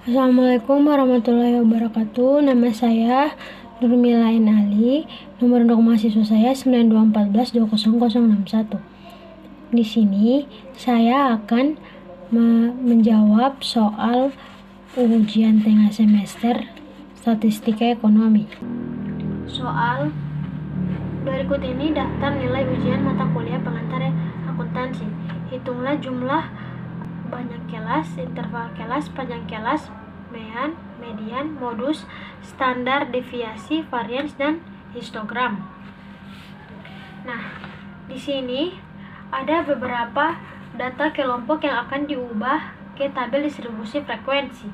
Assalamualaikum warahmatullahi wabarakatuh. Nama saya Nurmila Ali. Nomor induk mahasiswa saya 9214200061. Di sini saya akan menjawab soal ujian tengah semester Statistika Ekonomi. Soal berikut ini daftar nilai ujian mata kuliah pengantar akuntansi. Hitunglah jumlah banyak kelas, interval kelas, panjang kelas, median, modus, standar deviasi, varians, dan histogram. Nah, di sini ada beberapa data kelompok yang akan diubah ke tabel distribusi frekuensi.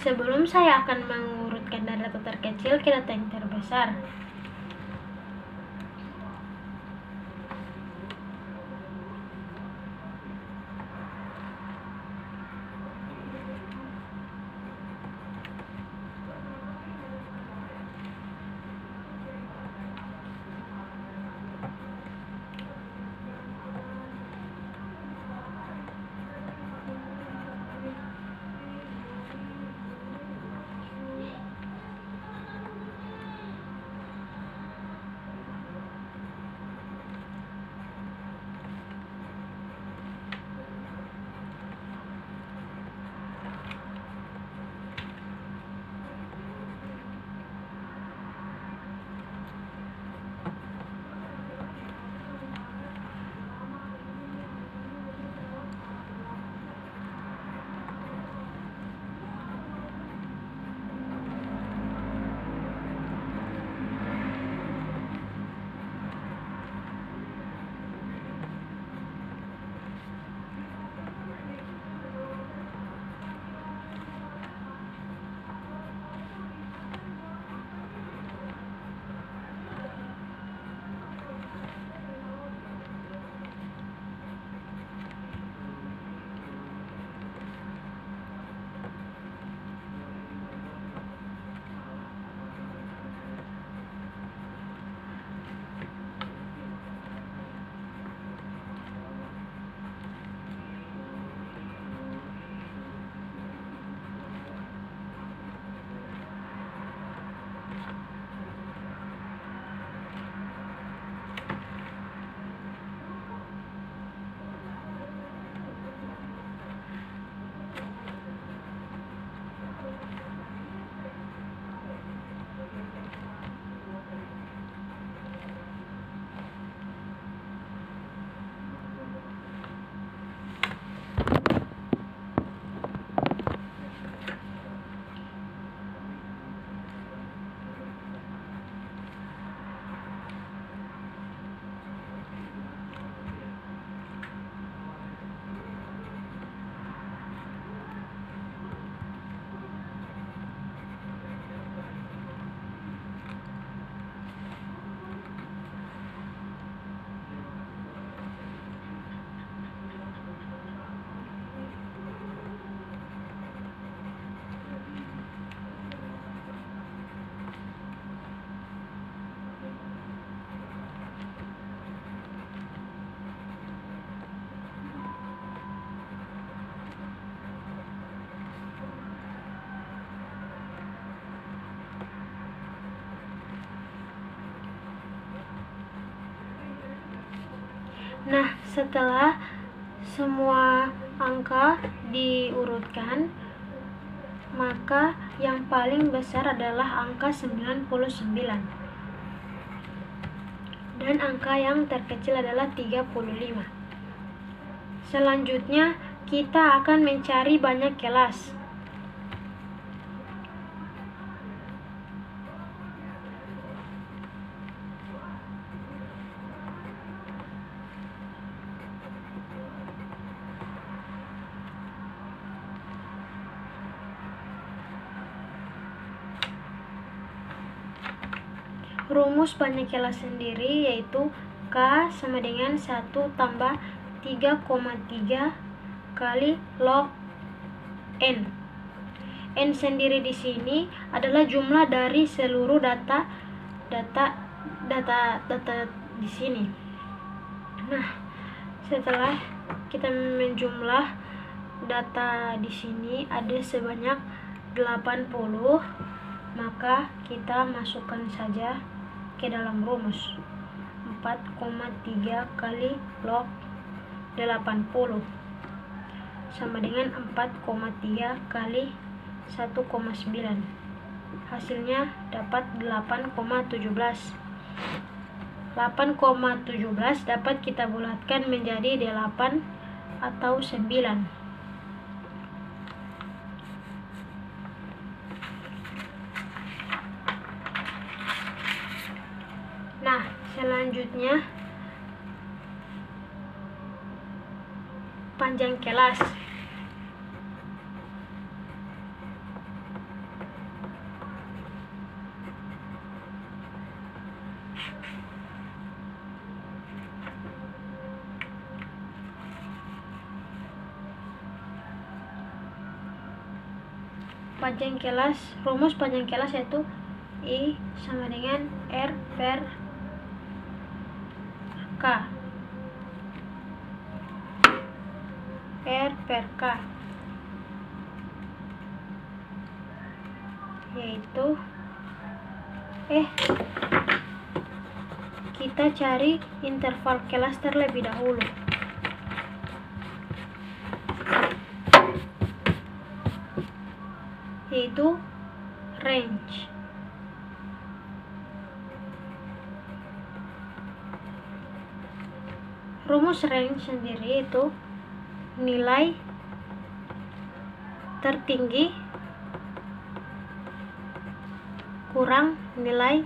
Sebelum saya akan mengurutkan dari data terkecil ke data yang terbesar. Nah, setelah semua angka diurutkan, maka yang paling besar adalah angka 99 dan angka yang terkecil adalah 35. Selanjutnya kita akan mencari banyak kelas. Rumus banyak kelas sendiri yaitu K sama dengan 1 tambah 3,3 kali log N. N sendiri di sini adalah jumlah dari seluruh data di sini. Nah, setelah kita menjumlah data di sini ada sebanyak 80, maka kita masukkan saja ke dalam rumus. 4,3 kali log 80 sama dengan 4,3 kali 1,9. Hasilnya dapat 8,17. 8,17 dapat kita bulatkan menjadi 8 atau 9. Nah, selanjutnya panjang kelas. Panjang kelas, rumus panjang kelas yaitu I sama dengan R per K. R per K yaitu kita cari interval kelas terlebih dahulu. Yaitu range. Rumus range sendiri itu nilai tertinggi kurang nilai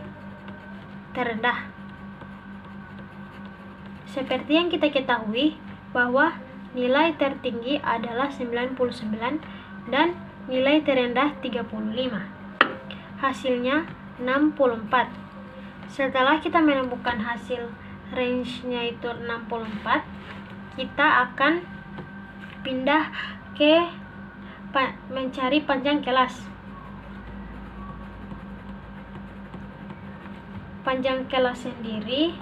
terendah. Seperti yang kita ketahui bahwa nilai tertinggi adalah 99 dan nilai terendah 35. Hasilnya 64. Setelah kita menemukan hasil range-nya itu 64, kita akan pindah ke mencari panjang kelas. Panjang kelas sendiri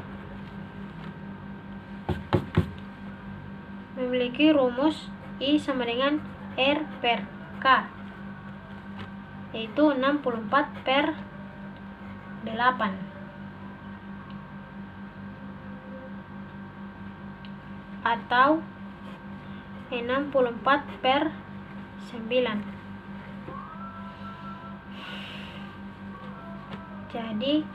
memiliki rumus I sama dengan R per K, yaitu 64 per 8 atau 64 per 9. Jadi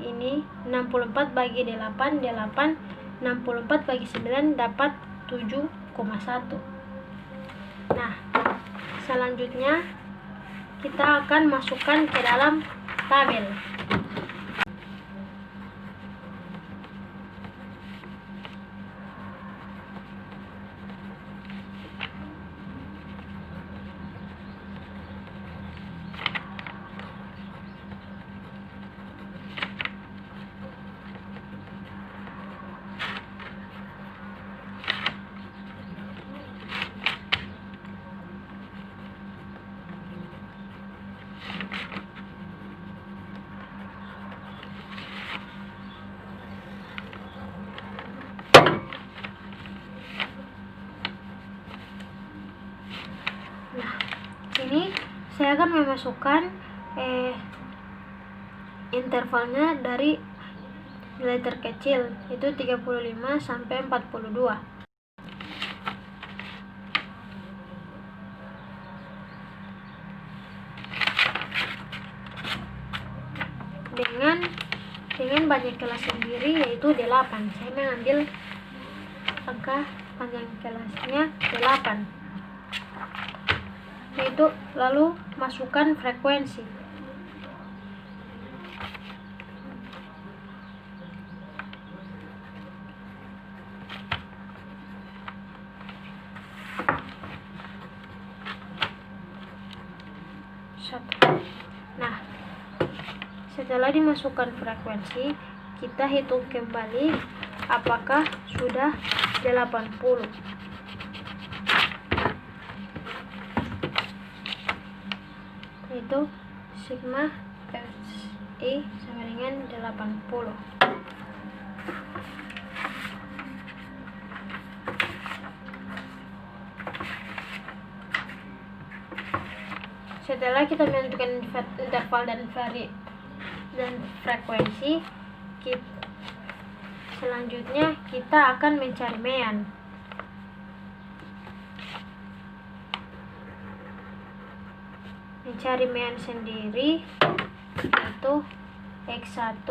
ini 64 bagi 8, 64 bagi 9 dapat 7,1. Nah, selanjutnya kita akan masukkan ke dalam tabel. Nah, ini saya akan memasukkan intervalnya dari nilai terkecil, itu 35 sampai 42. Dengan banyak kelas sendiri yaitu 8. Saya mengambil angka panjang kelasnya 8. Yaitu lalu masukkan frekuensi. Nah, setelah dimasukkan frekuensi, kita hitung kembali apakah sudah 80. Itu sigma Fi sama dengan 80. Setelah kita menentukan interval dan frekuensi, selanjutnya kita akan mencari mean. Mencari mean sendiri yaitu X1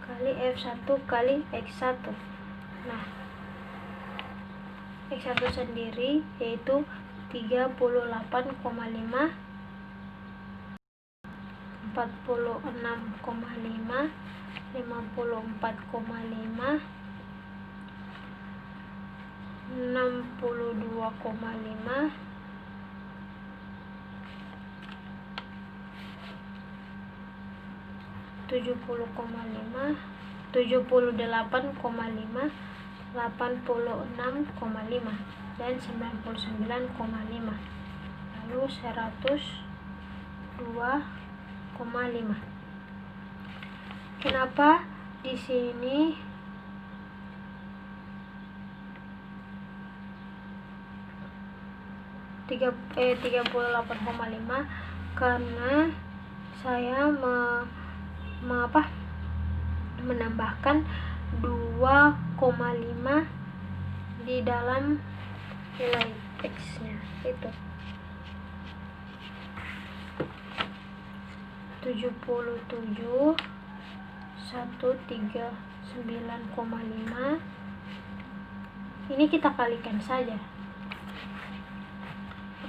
kali F1 kali X1. Nah, X1 sendiri yaitu 38,5, 46,5, 54,5, 62,5, 70,5, 78,5, 86,5, dan 99,5, lalu 102,5. Kenapa di sini tiga 38,5? Karena saya menambahkan 2,5 di dalam nilai X-nya, itu 77 139,5. Ini kita kalikan saja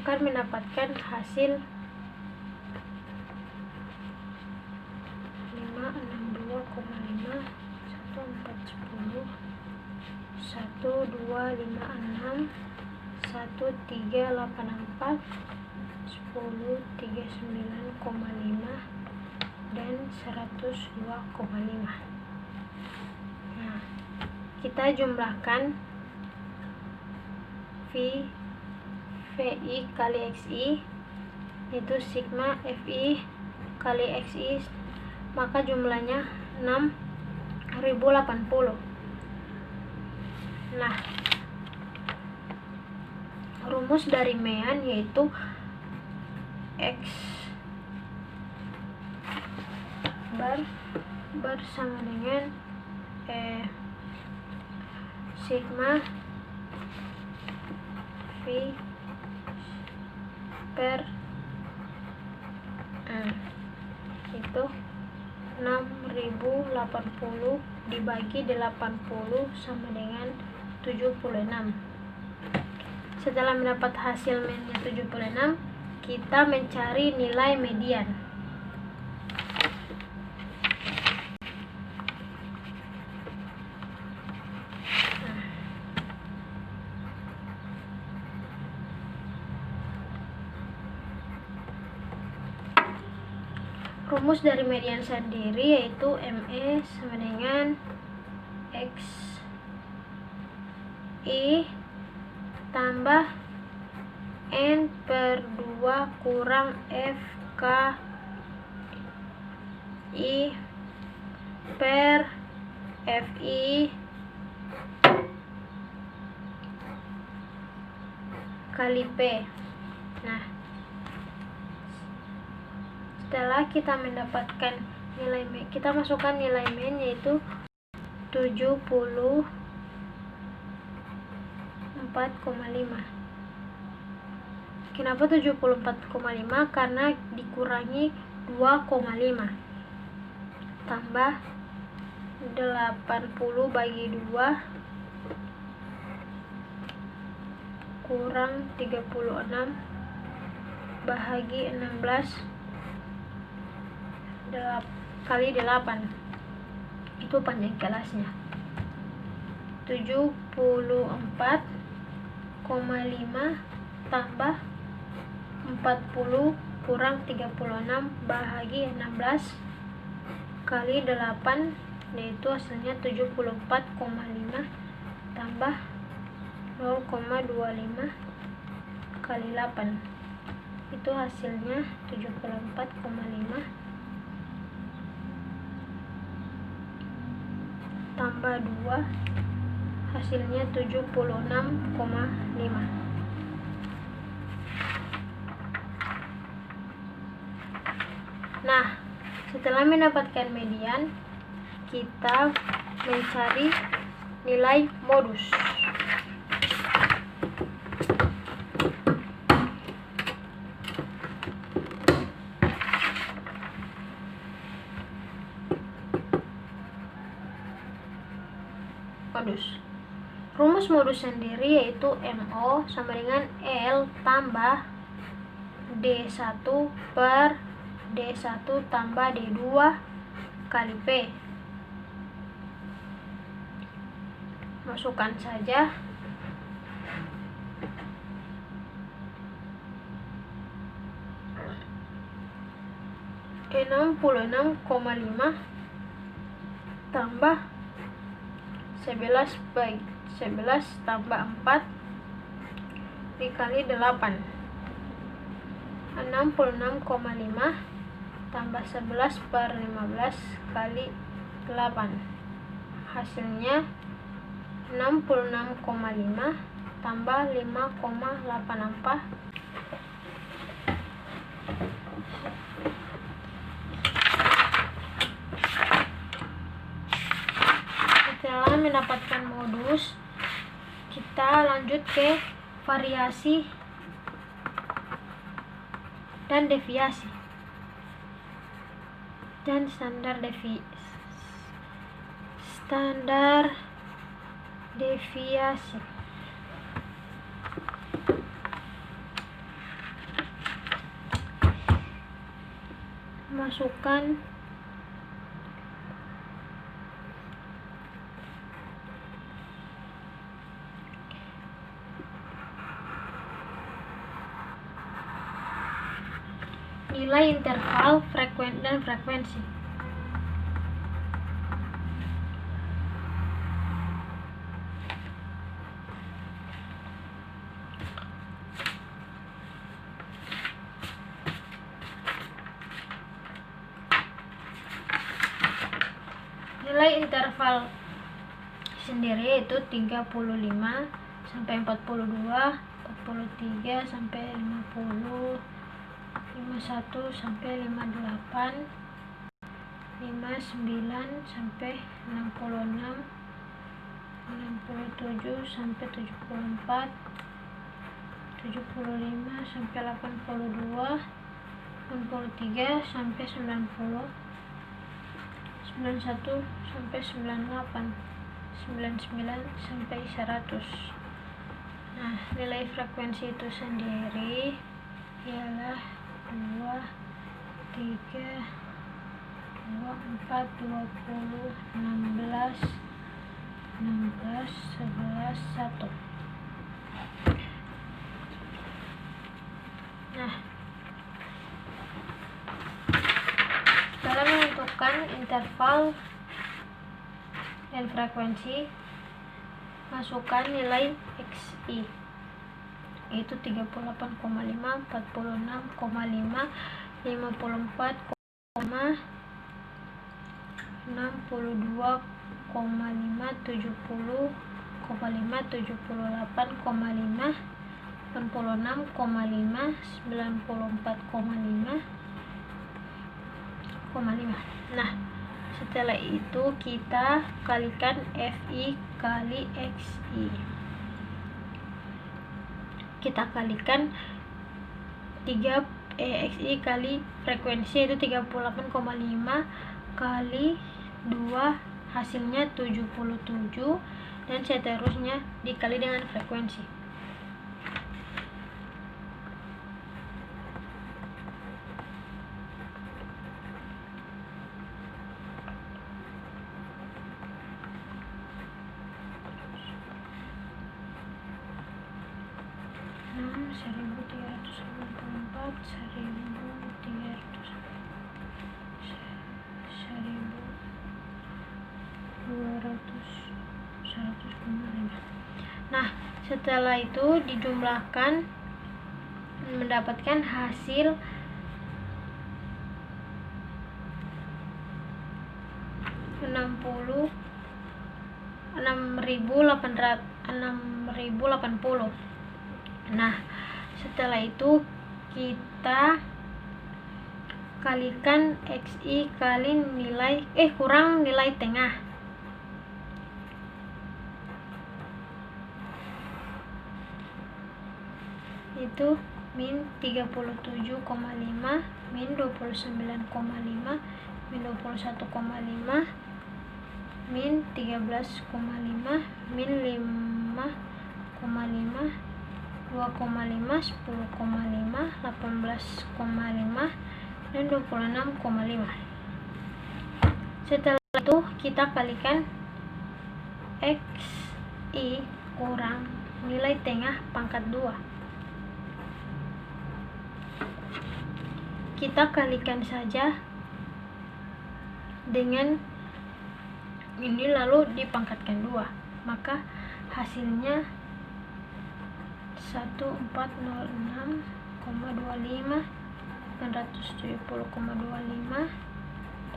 akan mendapatkan hasil 562,5, 1410, 1256, 1384, 1039,5, dan 102,5. Nah, kita jumlahkan VI kali XI, itu sigma FI kali XI, maka jumlahnya 6080. Nah, rumus dari mean yaitu X bar sama dengan sigma V per itu 6080 dibagi 80 sama dengan 76. Setelah mendapat hasil meannya 76, kita mencari nilai median. Rumus dari median sendiri yaitu ME sama dengan XI tambah N per 2 kurang FKI per FI kali P. Nah, setelah kita mendapatkan nilai mean, kita masukkan nilai mean yaitu 74,5. Kenapa 74,5? Karena dikurangi 2,5 tambah 80 bagi 2 kurang 36 bahagi 16 kali 8, itu panjang kelasnya 74,5 tambah 40 kurang 36 bahagi 16 kali 8, yaitu hasilnya 74,5 tambah 0,25 kali 8, itu hasilnya 74,5 tambah 2 hasilnya 76,5. Nah, setelah mendapatkan median, kita mencari nilai modus. Rumus modus sendiri yaitu MO sama dengan L tambah D1 per D1 tambah D2 kali P. Masukkan saja. Rp66,5 tambah 11 tambah 4 dikali 8. 66,5 tambah 11 per 15 kali 8. Hasilnya 66,5 tambah 5,84. Setelah mendapatkan modus, kita lanjut ke variasi dan deviasi dan standar deviasi. Masukkan nilai interval frekuensi. Nilai interval sendiri itu 35 sampai 42, 43 sampai 50, 51 sampai 58, 59 sampai 66, 67 sampai 74, 75 sampai 82, 83 sampai 90, 91 sampai 98, 99 sampai 100. Nah, nilai frekuensi itu sendiri ialah 2, 3, 2, 4, 20, 16, 11, 1. Nah, setelah menentukan interval dan frekuensi, masukkan nilai XI yaitu 38,5, 46,5, 54,5, 62,5, 70,5, 78,5, 86,5, 94,5. Nah, setelah itu kita kalikan FI kali XI. Kita kalikan XI kali frekuensi itu 38,5 kali 2 hasilnya 77, dan seterusnya dikali dengan frekuensi. Nah, setelah itu dijumlahkan mendapatkan hasil 60 6080. Nah, setelah itu kita kalikan XI kali kurang nilai tengah. Itu min 37,5, min 29,5, min 21,5, min 13,5, min 5,5, 2,5, 10,5, 18,5, dan 26,5. Setelah itu kita kalikan XI kurang nilai tengah pangkat 2. Kita kalikan saja dengan ini lalu dipangkatkan 2, maka hasilnya 1406,25, 870,25,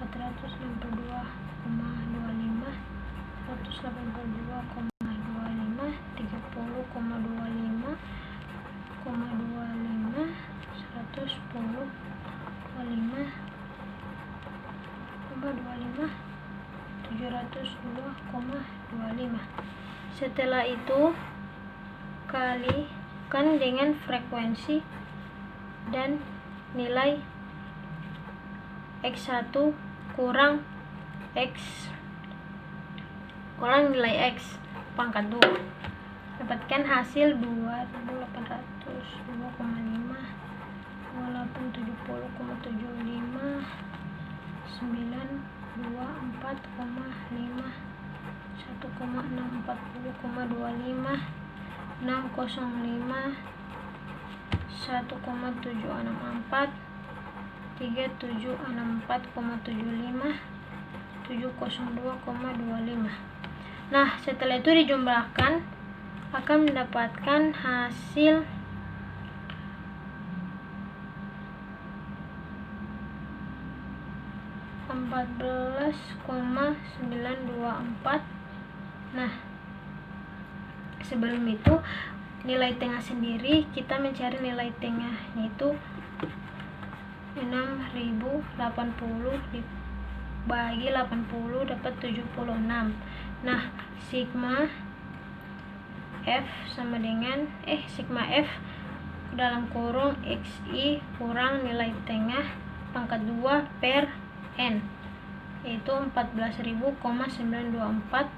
462,25, 182,25, 30,25, 110,25, 702,25. Setelah itu kalikan dengan frekuensi dan nilai X1 kurang nilai X pangkat 2. Dapatkan hasil 2802,5, 2870,75, 924,5, 1,640,25, 605, 1,764, 3764,75, 702,25. Nah, setelah itu dijumlahkan akan mendapatkan hasil 14,924. Nah, sebelum itu nilai tengah sendiri, kita mencari nilai tengah, yaitu 6080 dibagi 80 dapat 76. Nah, sigma F sama dengan sigma F dalam kurung XI kurang nilai tengah pangkat 2 per N, yaitu 14.924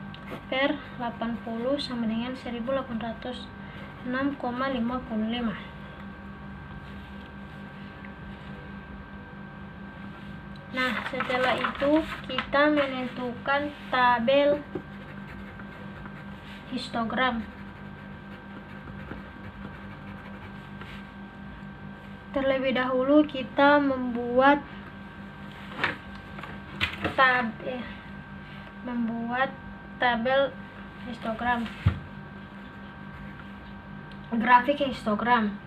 per 80 sama dengan 1806,55. Nah, setelah itu kita menentukan tabel histogram. Terlebih dahulu kita membuat tabel histogram, grafik histogram.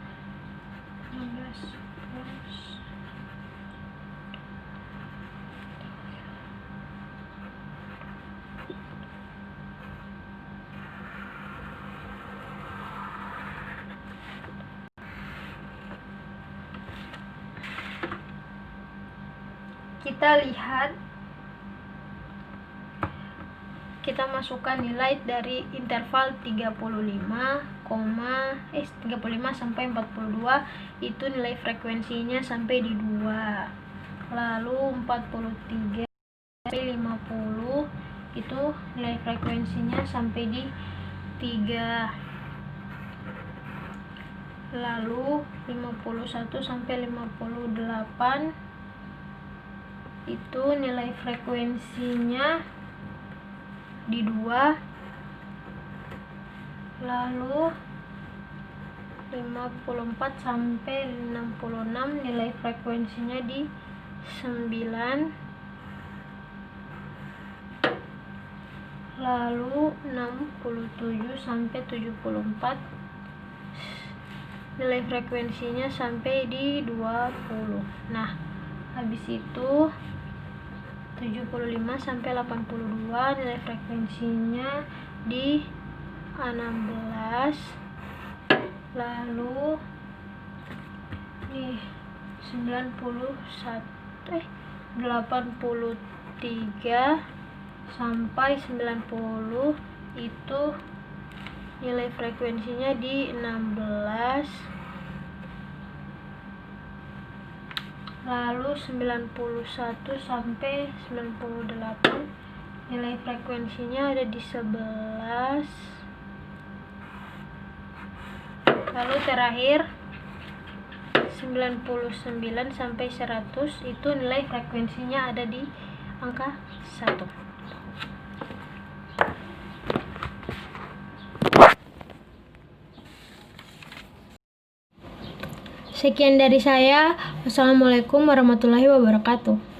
Kita lihat, kita masukkan nilai dari interval 35 sampai 42, itu nilai frekuensinya sampai di 2. Lalu 43 sampai 50 itu nilai frekuensinya sampai di 3. Lalu 51 sampai 58 itu nilai frekuensinya di 2. Lalu 54 sampai 66 nilai frekuensinya di 9. Lalu 67 sampai 74 nilai frekuensinya sampai di 20. Nah, habis itu 75 sampai 82. Nilai frekuensinya di 16. Lalu nih 83 sampai 90 itu nilai frekuensinya di 16. Lalu 91 sampai 98 nilai frekuensinya ada di 11. Lalu terakhir 99 sampai 100 itu nilai frekuensinya ada di angka 1. Sekian dari saya. Wassalamualaikum warahmatullahi wabarakatuh.